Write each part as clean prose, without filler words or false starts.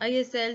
ISL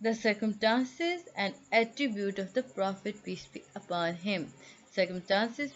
The circumstances and attribute of the Prophet peace be upon him, circumstances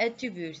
attributes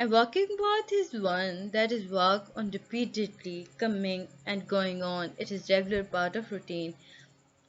A walking path is one that is walked on repeatedly, coming and going on. It is regular part of routine.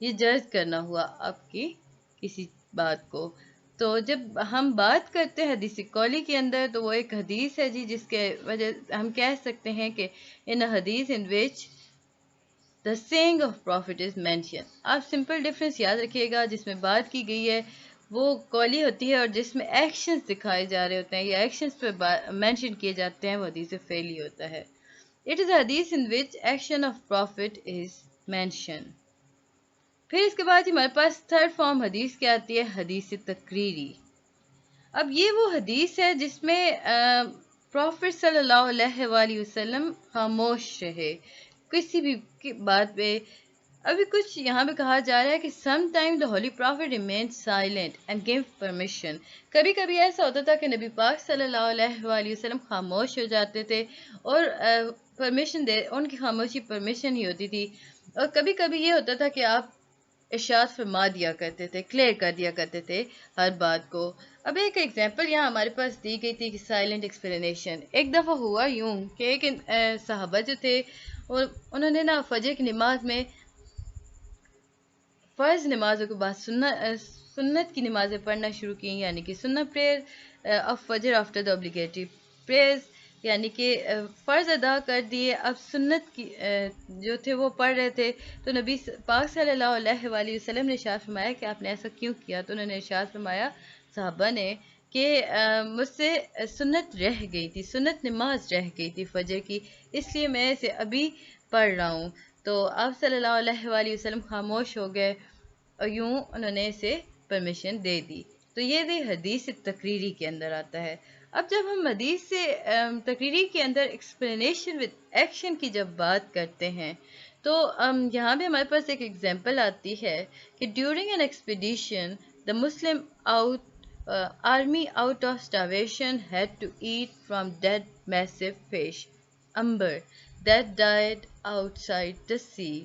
یہ جج کرنا ہوا آپ کی کسی بات کو. تو جب ہم بات کرتے ہیں حدیث قولی کے اندر تو وہ ایک حدیث ہے جی جس کے وجہ ہم کہہ سکتے ہیں کہ ان حدیث ان وچ the saying of prophet is mentioned. آپ سمپل ڈفرینس یاد رکھیے گا. جس میں بات کی گئی ہے وہ قولی ہوتی ہے اور جس میں ایکشنز دکھائے جا رہے ہوتے ہیں یا ایکشنز پہ مینشن کیے جاتے ہیں وہ حدیث فعلی ہوتا ہے. It is a hadith in which action of prophet is mentioned. پھر اس کے بعد ہمارے پاس تھرڈ فارم حدیث کیا آتی ہے؟ حدیث تقریری. اب یہ وہ حدیث ہے جس میں پروفٹ صلی اللہ علیہ وآلہ وسلم خاموش رہے کسی بھی بات پہ. ابھی کچھ یہاں پہ کہا جا رہا ہے کہ some time the holy prophet remain silent and give permission. کبھی کبھی ایسا ہوتا تھا کہ نبی پاک صلی اللہ علیہ وآلہ وسلم خاموش ہو جاتے تھے اور پرمیشن ان کی خاموشی پرمیشن ہی ہوتی تھی. اور کبھی کبھی یہ ہوتا تھا کہ آپ ارشاد فرما دیا کرتے تھے، کلیئر کر دیا کرتے تھے ہر بات کو. اب ایک ایگزامپل یہاں ہمارے پاس دی گئی تھی کہ سائلنٹ ایکسپلینیشن. ایک دفعہ ہوا یوں کہ ایک صحابہ جو تھے اور انہوں نے نا فجر کی نماز میں فرض نمازوں کے بعد سنت کی نمازیں پڑھنا شروع کی، یعنی کہ سنت پریئر آف فجر آفٹر دا اوبلیگیٹری پریئرز، یعنی کہ فرض ادا کر دیے. اب سنت کی جو تھے وہ پڑھ رہے تھے تو نبی پاک صلی اللہ علیہ وآلہ وسلم نے ارشاد فرمایا کہ آپ نے ایسا کیوں کیا؟ تو انہوں نے ارشاد فرمایا صحابہ نے کہ مجھ سے سنت رہ گئی تھی، سنت نماز رہ گئی تھی فجر کی، اس لیے میں اسے ابھی پڑھ رہا ہوں. تو آپ صلی اللہ علیہ وآلہ وسلم خاموش ہو گئے اور یوں انہوں نے اسے پرمیشن دے دی. تو یہ بھی حدیث تقریری کے اندر آتا ہے. اب جب ہم حدیث سے تقریری کے اندر ایکسپلینیشن ود ایکشن کی جب بات کرتے ہیں تو یہاں بھی ہمارے پاس ایک ایگزامپل آتی ہے کہ during an expedition the Muslim army out of starvation had to eat from dead massive fish amber that died outside the sea.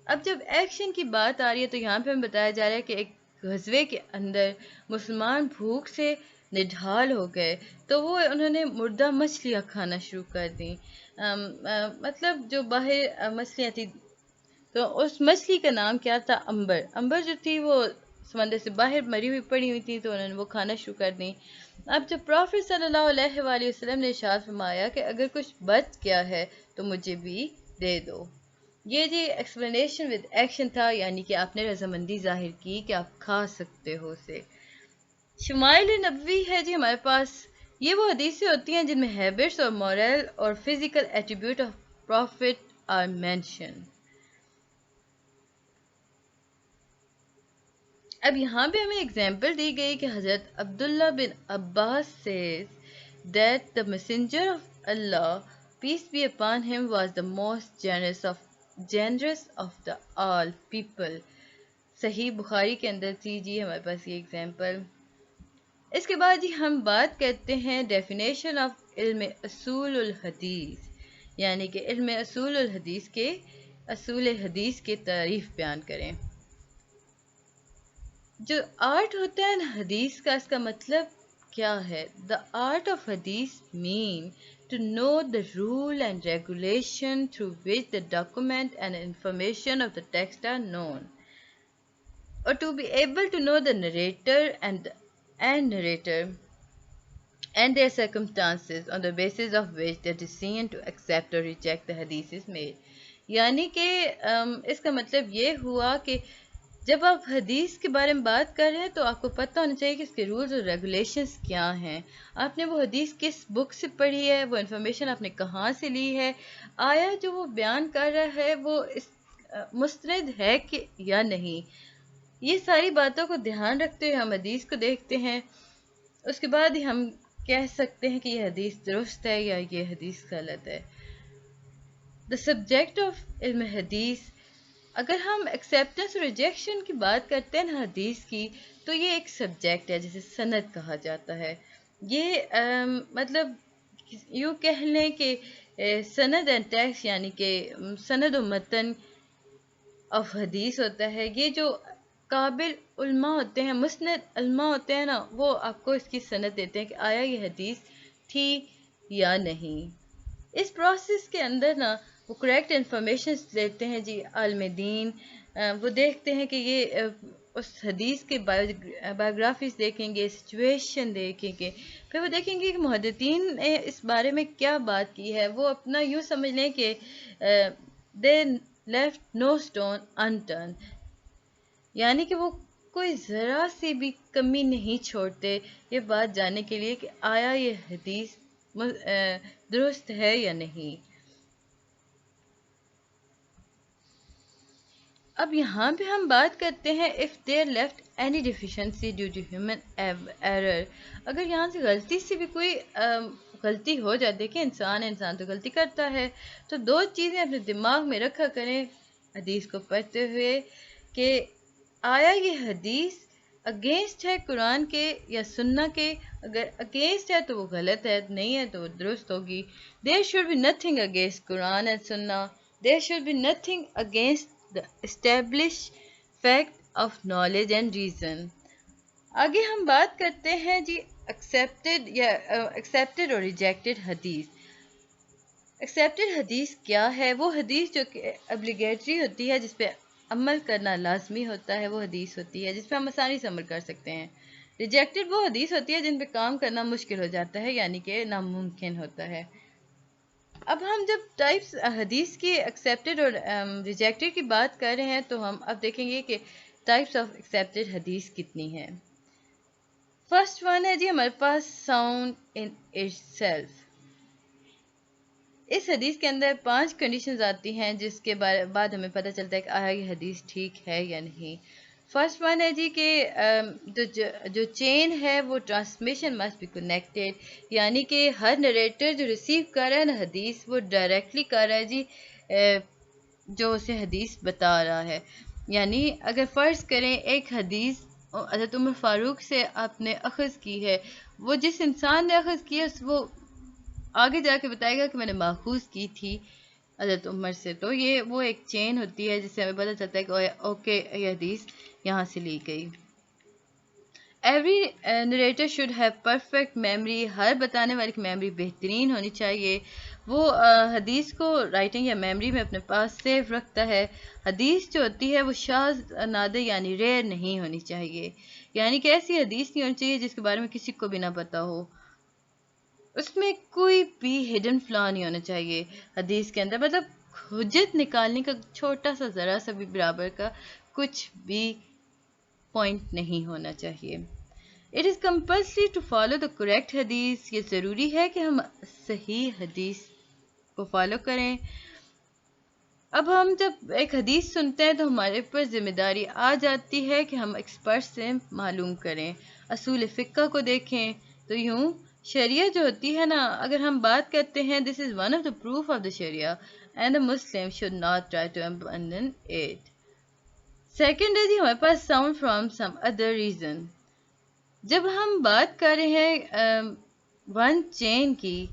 اب جب ایکشن کی بات آ رہی ہے تو یہاں پہ ہمیں بتایا جا رہا ہے کہ ایک غزوے کے اندر مسلمان بھوک سے نڈھال ہو گئے تو وہ انہوں نے مردہ مچھلیاں کھانا شروع کر دیں. مطلب جو باہر مچھلیاں تھیں تو اس مچھلی کا نام کیا تھا؟ امبر. امبر جو تھی وہ سمندر سے باہر مری ہوئی پڑی ہوئی تھی تو انہوں نے وہ کھانا شروع کر دیں. اب جب پروفٹ صلی اللہ علیہ وآلہ وسلم نے ارشاد فرمایا کہ اگر کچھ بچ گیا ہے تو مجھے بھی دے دو. یہ جی ایکسپلینیشن ود ایکشن تھا، یعنی کہ آپ نے رضامندی ظاہر کی کہ آپ کھا سکتے ہو اسے. شمائل نبوی ہے جی ہمارے پاس. یہ وہ حدیثیں ہوتی ہیں جن میں ہیبٹس اور مورل اور physical attribute of prophet are mention. اب یہاں پہ ہمیں اگزامپل دی گئی کہ حضرت عبداللہ بن عباس says that the messenger of Allah, peace be upon him, was the most generous of the all people. صحیح بخاری کے اندر تھی جی ہمارے پاس یہ اگزامپل. اس کے بعد جی ہم بات کرتے ہیں ڈیفینیشن آف علم اصول الحدیث، یعنی کہ علم اصول الحدیث کے اصول حدیث کے تعریف بیان کریں. جو آرٹ ہوتا ہے نا حدیث کا، اس کا مطلب کیا ہے؟ دا آرٹ آف حدیث mean to know the rule and regulation through which the document and information of the text are known, اور to be able to know the narrator and narrator and their circumstances on the basis of which the decision to accept or reject the hadith is made. یعنی کہ اس کا مطلب یہ ہوا کہ جب آپ حدیث کے بارے میں بات کر رہے ہیں تو آپ کو پتہ ہونا چاہیے کہ اس کے رولز اور ریگولیشنز کیا ہیں، آپ نے وہ حدیث کس بک سے پڑھی ہے، وہ انفارمیشن آپ نے کہاں سے لی ہے، آیا جو وہ بیان کر رہا ہے وہ اس مستند ہے کہ یا نہیں. یہ ساری باتوں کو دھیان رکھتے ہوئے ہم حدیث کو دیکھتے ہیں. اس کے بعد ہی ہم کہہ سکتے ہیں کہ یہ حدیث درست ہے یا یہ حدیث غلط ہے. دا سبجیکٹ آف علم حدیث، اگر ہم ایکسیپٹنس اور ریجیکشن کی بات کرتے ہیں نا حدیث کی تو یہ ایک سبجیکٹ ہے جسے سند کہا جاتا ہے. یہ مطلب یوں کہہ لیں کہ سند اینڈ ٹیکسٹ، یعنی کہ سند و متن آف حدیث ہوتا ہے. یہ جو قابل علماء ہوتے ہیں، مسند علماء ہوتے ہیں نا، وہ آپ کو اس کی سند دیتے ہیں کہ آیا یہ حدیث تھی یا نہیں. اس پروسیس کے اندر نا وہ کریکٹ انفارمیشن دیتے ہیں جی عالم دین وہ دیکھتے ہیں کہ یہ اس حدیث کے بایوگرافیز دیکھیں گے، سچویشن دیکھیں گے، پھر وہ دیکھیں گے کہ محدثین نے اس بارے میں کیا بات کی ہے. وہ اپنا یوں سمجھ لیں کہ they left no stone unturned, یعنی کہ وہ کوئی ذرا سی بھی کمی نہیں چھوڑتے یہ بات جاننے کے لیے کہ آیا یہ حدیث درست ہے یا نہیں. اب یہاں پہ ہم بات کرتے ہیں if there left any deficiency due to human error. اگر یہاں سے غلطی سے بھی کوئی غلطی ہو جائے، دیکھیں انسان تو غلطی کرتا ہے، تو دو چیزیں اپنے دماغ میں رکھا کریں حدیث کو پڑھتے ہوئے کہ آیا یہ حدیث اگینسٹ ہے قرآن کے یا سنہ کے. اگر اگینسٹ ہے تو وہ غلط ہے، نہیں ہے تو وہ درست ہوگی. there should be nothing against Quran and سنہ. there should be nothing against the established fact of knowledge and reason. آگے ہم بات کرتے ہیں جی accepted اور rejected حدیث. accepted حدیث کیا ہے؟ وہ حدیث جو کہ obligatory ہوتی ہے، جس پہ عمل کرنا لازمی ہوتا ہے، وہ حدیث ہوتی ہے جس پہ ہم آسانی سے عمل کر سکتے ہیں. ریجیکٹڈ وہ حدیث ہوتی ہے جن پہ کام کرنا مشکل ہو جاتا ہے، یعنی کہ ناممکن ہوتا ہے. اب ہم جب ٹائپس حدیث کی ایکسیپٹڈ اور ریجیکٹڈ کی بات کر رہے ہیں تو ہم اب دیکھیں گے کہ ٹائپس آف ایکسیپٹڈ حدیث کتنی ہیں. فرسٹ ون ہے جی ہمارے پاس ساؤنڈ ان اٹ سیلف. اس حدیث کے اندر 5 کنڈیشنز آتی ہیں جس کے بعد ہمیں پتہ چلتا ہے کہ آیا یہ حدیث ٹھیک ہے یا نہیں. فرسٹ ون ہے جی کہ جو چین ہے وہ ٹرانسمیشن مسٹ بی کنیکٹیڈ، یعنی کہ ہر نریٹر جو ریسیو کر رہا ہے نا حدیث، وہ ڈائریکٹلی کر رہا ہے جی جو اسے حدیث بتا رہا ہے. یعنی اگر فرض کریں ایک حدیث حضرت عمر فاروق سے آپ نے اخذ کی ہے، وہ جس انسان نے اخذ کی ہے وہ آگے جا کے بتائے گا کہ میں نے ماخوذ کی تھی حضرت عمر سے. تو یہ وہ ایک چین ہوتی ہے جس سے ہمیں پتہ چلتا ہے کہ اوکے یہ حدیث یہاں سے لی گئی. Every narrator should have perfect memory. ہر بتانے والے کی میموری بہترین ہونی چاہیے. وہ حدیث کو رائٹنگ یا میموری میں اپنے پاس سیو رکھتا ہے. حدیث جو ہوتی ہے وہ شاذ نادر یعنی ریئر نہیں ہونی چاہیے، یعنی کہ ایسی حدیث نہیں ہونی چاہیے جس کے بارے میں کسی کو بھی نہ پتا ہو. اس میں کوئی بھی ہڈن فلا نہیں ہونا چاہیے حدیث کے اندر، مطلب حجت نکالنے کا چھوٹا سا ذرا سا بھی برابر کا کچھ بھی پوائنٹ نہیں ہونا چاہیے. It is compulsory to follow the correct حدیث. یہ ضروری ہے کہ ہم صحیح حدیث کو فالو کریں. اب ہم جب ایک حدیث سنتے ہیں تو ہمارے اوپر ذمہ داری آ جاتی ہے کہ ہم ایکسپرٹ سے معلوم کریں. اصول فقہ کو دیکھیں تو یوں شریعہ جو ہوتی ہے نا، اگر ہم بات کرتے ہیں this is one of the proof of the شریعہ and the Muslim should not try to abandon it. Second ہے جی ہمارے پاس sound from some other reason. جب ہم بات کر رہے ہیں ون چین کی،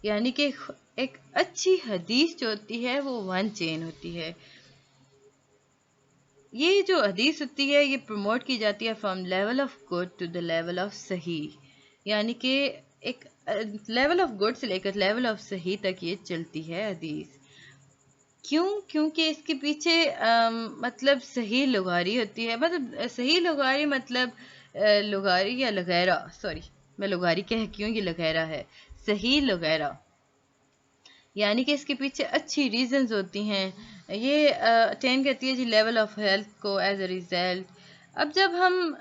یعنی کہ ایک اچھی حدیث جو ہوتی ہے وہ ون چین ہوتی ہے. یہ جو حدیث ہوتی ہے یہ پروموٹ کی جاتی ہے from level of good to the level of صحیح، یعنی کہ ایک لیول آف گڈ سے لے کر لیول آف صحیح تک یہ چلتی ہے حدیث. کیونکہ اس کے پیچھے مطلب صحیح لغاری ہوتی ہے. مطلب صحیح لغاری مطلب لغاری یا لغیرہ، سوری میں لغاری کہہ کیوں، یہ لغیرہ ہے، صحیح لغیرہ، یعنی کہ اس کے پیچھے اچھی ریزنز ہوتی ہیں. یہ اٹین کرتی ہے جی لیول آف ہیلتھ کو ایز اے ریزلٹ. اب جب ہم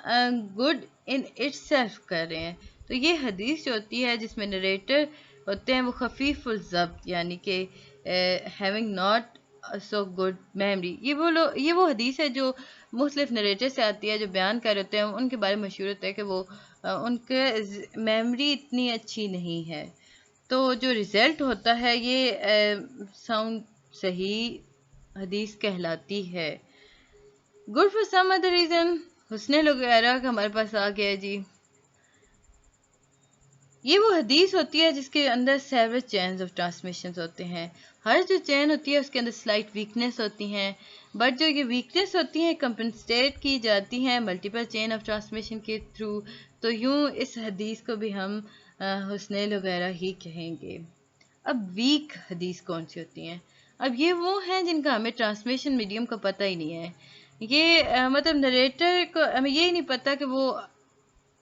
گڈ ان اٹ سیلف کر رہے ہیں تو یہ حدیث جو ہوتی ہے جس میں نریٹر ہوتے ہیں وہ خفیف الضبط، یعنی کہ having not so good memory. یہ وہ حدیث ہے جو مختلف نریٹر سے آتی ہے، جو بیان کر ہوتے ہیں ان کے بارے میں مشہور ہوتا ہے کہ وہ ان کے میموری اتنی اچھی نہیں ہے. تو جو ریزلٹ ہوتا ہے یہ ساؤنڈ صحیح حدیث کہلاتی ہے. Good for some other reason, حسن وغیرہ کا ہمارے پاس آ گیا جی. یہ وہ حدیث ہوتی ہے جس کے اندر سیورل چینز آف ٹرانسمیشنز ہوتے ہیں. ہر جو چین ہوتی ہے اس کے اندر سلائٹ ویکنیس ہوتی ہیں، بٹ جو یہ ویکنیس ہوتی ہیں کمپنسیٹ کی جاتی ہیں ملٹیپل چین آف ٹرانسمیشن کے تھرو. تو یوں اس حدیث کو بھی ہم حسن وغیرہ ہی کہیں گے. اب ویک حدیث کون سی ہوتی ہیں؟ اب یہ وہ ہیں جن کا ہمیں ٹرانسمیشن میڈیم کا پتہ ہی نہیں ہے. یہ مطلب نریٹر کو ہمیں یہی نہیں پتا کہ وہ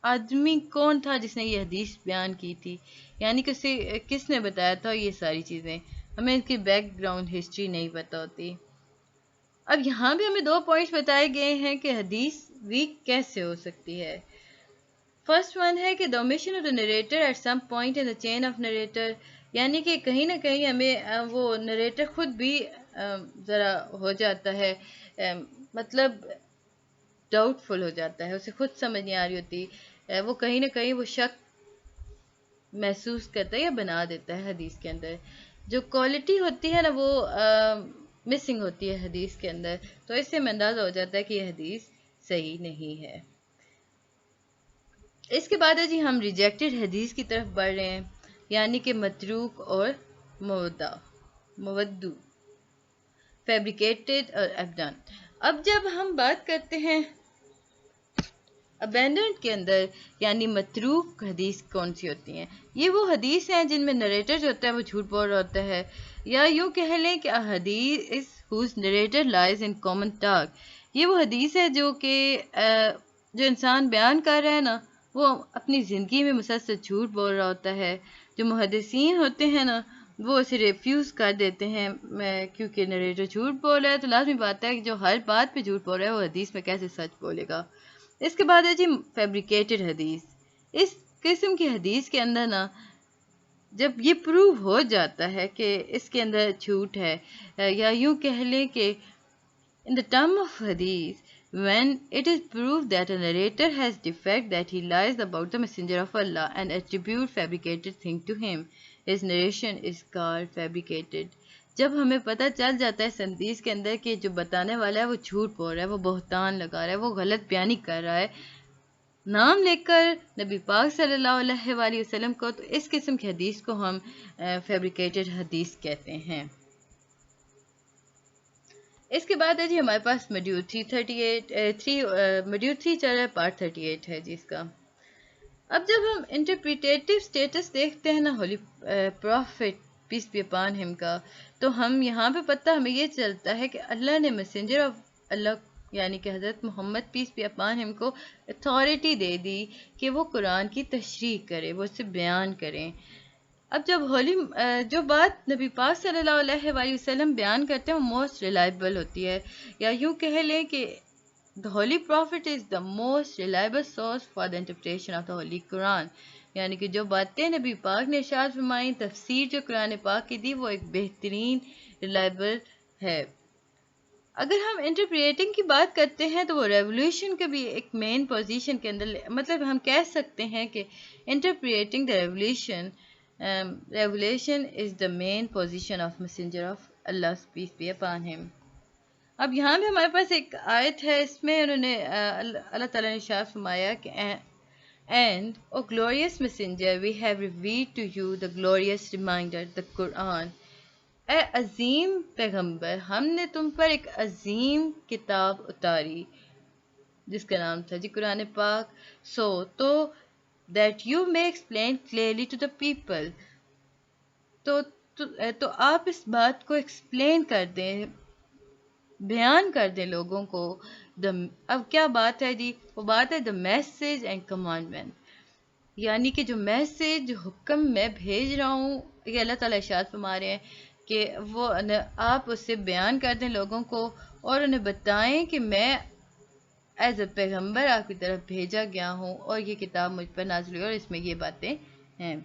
آدمی کون تھا جس نے یہ حدیث بیان کی تھی، یعنی کہ اسے کس نے بتایا تھا یہ ساری چیزیں، ہمیں اس کی بیک گراؤنڈ ہسٹری نہیں پتا ہوتی۔ اب یہاں بھی ہمیں 2 پوائنٹس بتائے گئے ہیں کہ حدیث ویک کیسے ہو سکتی ہے۔ فرسٹ ون ہے کہ the omission of the narrator at some point in the chain of narrator، یعنی کہ کہیں نہ کہیں ہمیں وہ نریٹر خود بھی ذرا ہو جاتا ہے، مطلب ڈاؤٹ فل ہو جاتا ہے، اسے خود سمجھ نہیں آ رہی ہوتی، وہ کہیں نہ کہیں وہ شک محسوس کرتا ہے یا بنا دیتا ہے حدیث کے اندر۔ جو کوالٹی ہوتی ہے نا وہ مسنگ ہوتی ہے حدیث کے اندر، تو اس سے ہمیں اندازہ ہو جاتا ہے کہ یہ حدیث صحیح نہیں ہے۔ اس کے بعد ہے جی ہم ریجیکٹڈ حدیث کی طرف بڑھ رہے ہیں، یعنی کہ متروک اور مودع، فیبریکیٹڈ اور ابڈن۔ اب جب ہم بات کرتے ہیں ابینڈنڈ کے اندر، یعنی متروک حدیث کون سی ہوتی ہیں؟ یہ وہ حدیث ہیں جن میں نریٹر جو ہوتا ہے وہ جھوٹ بول رہا ہوتا ہے، یا یوں کہہ لیں کہ حدیث whose narrator lies in common talk۔ یہ وہ حدیث ہے جو کہ جو انسان بیان کر رہا ہے نا وہ اپنی زندگی میں مسلسل جھوٹ بول رہا ہوتا ہے۔ جو محدثین ہوتے ہیں نا وہ اسے ریفیوز کر دیتے ہیں، کیونکہ نریٹر جھوٹ بول رہا ہے تو لازمی بات ہے کہ جو ہر بات پہ جھوٹ بول رہا ہے وہ حدیث میں کیسے سچ بولے گا۔ اس کے بعد ہے جی فیبریکیٹڈ حدیث۔ اس قسم کی حدیث کے اندر نا جب یہ پروو ہو جاتا ہے کہ اس کے اندر جھوٹ ہے، یا یوں کہہ لیں کہ in the term of hadith, when it is proved that a narrator has defect, that he lies about the messenger of Allah and attribute fabricated thing to him, his narration is called fabricated۔ جب ہمیں پتہ چل جاتا ہے اس حدیث کے اندر کہ جو بتانے والا ہے وہ جھوٹ بول رہا ہے، وہ بہتان لگا رہا ہے، وہ غلط بیانی کر رہا ہے نام لے کر نبی پاک صلی اللہ علیہ وآلہ وسلم کو، تو اس قسم کی حدیث کو ہم فیبریکیٹڈ حدیث کہتے ہیں۔ اس کے بعد ہے جی ہمارے پاس موڈیول 338 موڈیول 3 چل رہا ہے، پارٹ 38 ہے جی اس کا۔ اب جب ہم انٹرپریٹیو سٹیٹس دیکھتے ہیں نا holy prophet peace be upon him کا، تو ہم یہاں پہ پتہ ہمیں یہ چلتا ہے کہ اللہ نے میسنجر آف اللہ یعنی کہ حضرت محمد پیس بی اپان ہم کو اتھارٹی دے دی کہ وہ قرآن کی تشریح کرے، وہ اسے بیان کریں۔ اب جب جو بات نبی پاک صلی اللہ علیہ وآلہ وسلم بیان کرتے ہیں وہ موسٹ ریلائبل ہوتی ہے، یا یوں کہہ لیں کہ the holy prophet is the most reliable source for the interpretation of the holy Quran، یعنی کہ جو باتیں نبی پاک نے ارشاد فرمائیں، تفسیر جو قرآن پاک کی دی وہ ایک بہترین ریلائبل ہے۔ اگر ہم انٹرپریٹنگ کی بات کرتے ہیں تو وہ ریولیوشن کے بھی ایک مین پوزیشن کے اندر، مطلب ہم کہہ سکتے ہیں کہ interpreting the revelation is the main position of messenger of Allah peace be upon him. اب یہاں بھی ہمارے پاس ایک آیت ہے، اس میں انہوں نے اللہ تعالیٰ نے ارشاد فرمایا کہ and O glorious messenger we have revealed to you the glorious reminder the Quran. اے عظیم پیغمبر، ہم نے تم پر ایک عظیم کتاب اتاری جس کا نام تھا جی قرآن پاک، تو that you may explain clearly to the people، تو آپ اس بات کو ایکسپلین کر دیں، بیان کر دیں لوگوں کو۔ اب کیا بات ہے جی؟ وہ بات ہے دا میسج اینڈ کمانڈمنٹ، یعنی کہ جو میسج جو حکم میں بھیج رہا ہوں، یہ اللہ تعالیٰ ارشاد فرما رہے ہیں کہ وہ آپ اسے بیان کر دیں لوگوں کو، اور انہیں بتائیں کہ میں ایز اے پیغمبر آپ کی طرف بھیجا گیا ہوں اور یہ کتاب مجھ پر نازل ہوئی اور اس میں یہ باتیں ہیں۔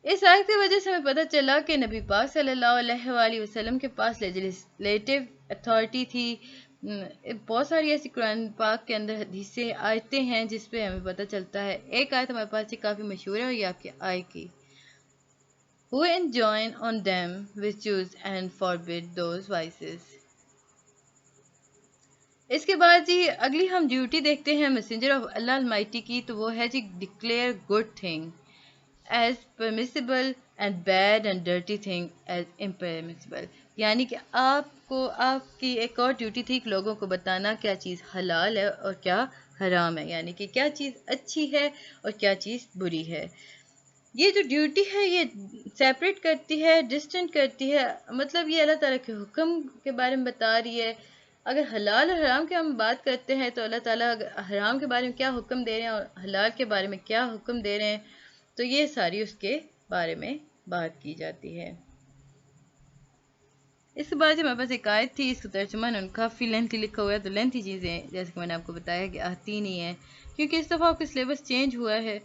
اس آیت کی وجہ سے ہمیں پتہ چلا کہ نبی پاک صلی اللہ علیہ وآلہ وسلم کے پاس لیجسلیٹو اتھارٹی تھی۔ بہت ساری ایسی قرآن پاک کے اندر حدیثیں آیتیں ہیں جس پہ ہمیں پتہ چلتا ہے۔ ایک آیت ہمارے پاس یہ کافی مشہور ہے اور یہ آپ کی آئے کی who enjoin on them virtues and forbid those vices۔ اس کے بعد جی اگلی ہم ڈیوٹی دیکھتے ہیں میسنجر آف اللہ المائٹی کی، تو وہ ہے جی declare good thing as permissible and bad and dirty thing as impermissible, یعنی کہ آپ کی ایک اور ڈیوٹی تھی کہ لوگوں کو بتانا کیا چیز حلال ہے اور کیا حرام ہے، یعنی کہ کیا چیز اچھی ہے اور کیا چیز بری ہے۔ یہ جو ڈیوٹی ہے یہ سیپریٹ کرتی ہے، ڈسٹنٹ کرتی ہے، مطلب یہ اللہ تعالیٰ کے حکم کے بارے میں بتا رہی ہے۔ اگر حلال اور حرام کی ہم بات کرتے ہیں تو اللہ تعالیٰ حرام کے بارے میں کیا حکم دے رہے ہیں اور حلال کے بارے میں کیا حکم دے رہے ہیں، تو یہ ساری اس کے بارے میں بات کی جاتی ہے۔ اس کے بعد جو ہمارے پاس ایک آیت تھی، اس کا ترجمہ انہوں نے کافی لینتھی لکھا ہوا ہے، تو لینتھی چیزیں جیسے کہ میں نے آپ کو بتایا کہ آتی نہیں ہیں، کیونکہ اس دفعہ آپ کا سلیبس چینج ہوا ہے،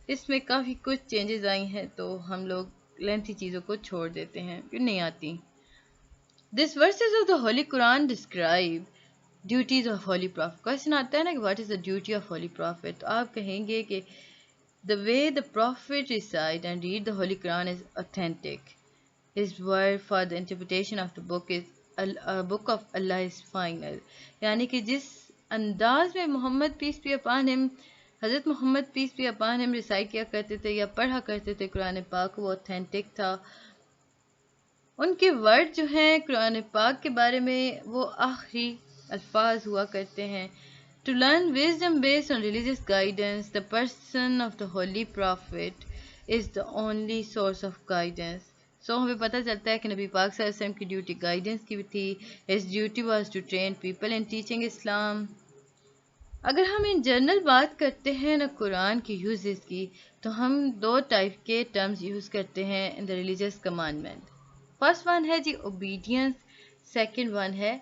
اس میں کافی کچھ چینجز آئی ہیں، تو ہم لوگ لینتھی چیزوں کو چھوڑ دیتے ہیں کہ نہیں آتی۔ These verses of the Holy Quran describe duties of Holy Prophet. Question آتا ہے نا کہ what is the duty of Holy Prophet؟ تو آپ کہیں گے کہ the way the Prophet recite and read the Holy Quran is authentic. His word for the interpretation of the book of Allah is final. یعنی کہ جس انداز میں محمد پیس بی اپان ہم، حضرت محمد پیس بی اپان ہم ریسائٹ کیا کرتے تھے یا پڑھا کرتے تھے قرآن پاک، وہ اوتھینٹک تھا۔ ان کے ورڈ جو ہیں قرآن پاک کے بارے میں وہ آخری الفاظ ہوا کرتے ہیں۔ To learn wisdom based on religious guidance, the person of the Holy Prophet is the only source of guidance. So ہمیں پتہ چلتا ہے کہ نبی پاک صلی اللہ علیہ وسلم کی ڈیوٹی گائیڈنس کی بھی تھی۔ His duty was to train people in teaching Islam. اگر ہم ان جنرل بات کرتے ہیں نا قرآن کی یوزز کی، تو ہم دو ٹائپ کے ٹرمز یوز کرتے ہیں in the religious commandment. First one ہے جی اوبیڈینس، سیکنڈ ون ہے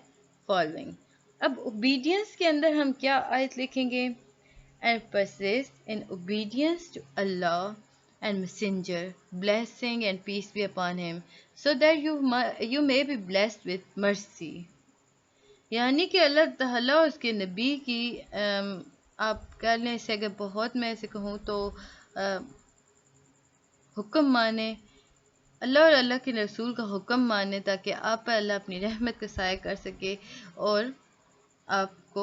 فالوئنگ۔ اب اوبیڈینس کے اندر ہم کیا آیت لکھیں گے؟ And persist in obedience to Allah and messenger, blessing and peace be upon him, so that you may be blessed with mercy. یعنی کہ اللہ تعالیٰ اس کے نبی کی آپ کہہ لیں اسے اگر بہت میں ایسے کہوں تو حکم مانے، اللہ اور اللہ کے رسول کا حکم مانے، تاکہ آپ پر اللہ اپنی رحمت کا سایہ کر سکے اور آپ کو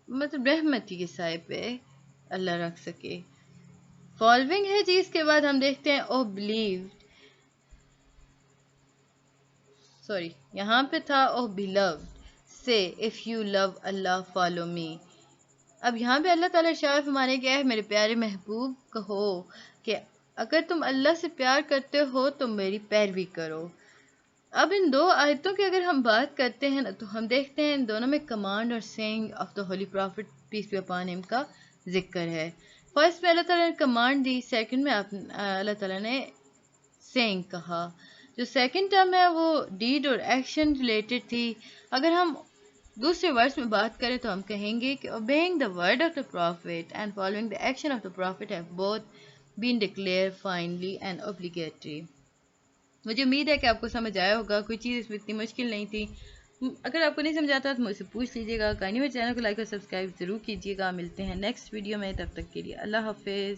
مطلب رحمت کے سائے پہ اللہ رکھ سکے۔ فالوئنگ ہے جی، اس کے بعد ہم دیکھتے ہیں او بلیوڈ، سوری یہاں پہ تھا او بیلوڈ سے if you love Allah follow me. اب یہاں پہ اللہ تعالیٰ ارشاد فرمانے کیا ہے، میرے پیارے محبوب کہو کہ اگر تم اللہ سے پیار کرتے ہو تو میری پیروی کرو۔ اب ان دو آیتوں کی اگر ہم بات کرتے ہیں نا، تو ہم دیکھتے ہیں ان دونوں میں کمانڈ اور saying of the holy prophet peace be upon him کا ذکر ہے۔ فرسٹ میں اللہ تعالیٰ نے کمانڈ دی، سیکنڈ میں اللہ تعالیٰ نے سینگ کہا۔ جو سیکنڈ ٹرم ہے وہ ڈیڈ اور ایکشن ریلیٹڈ تھی۔ اگر ہم دوسرے ورڈز میں بات کریں تو ہم کہیں گے کہ obeying the word of the prophet and following the action of the prophet have both been declared finally and obligatory. مجھے امید ہے کہ آپ کو سمجھ آیا ہوگا، کوئی چیز اس میں اتنی مشکل نہیں تھی۔ اگر آپ کو نہیں سمجھ آتا تو مجھ سے پوچھ لیجیے گا۔ کہانی میں چینل کو لائک اور سبسکرائب ضرور کیجیے گا۔ ملتے ہیں نیکسٹ ویڈیو میں، تب تک کے لیے اللہ حافظ۔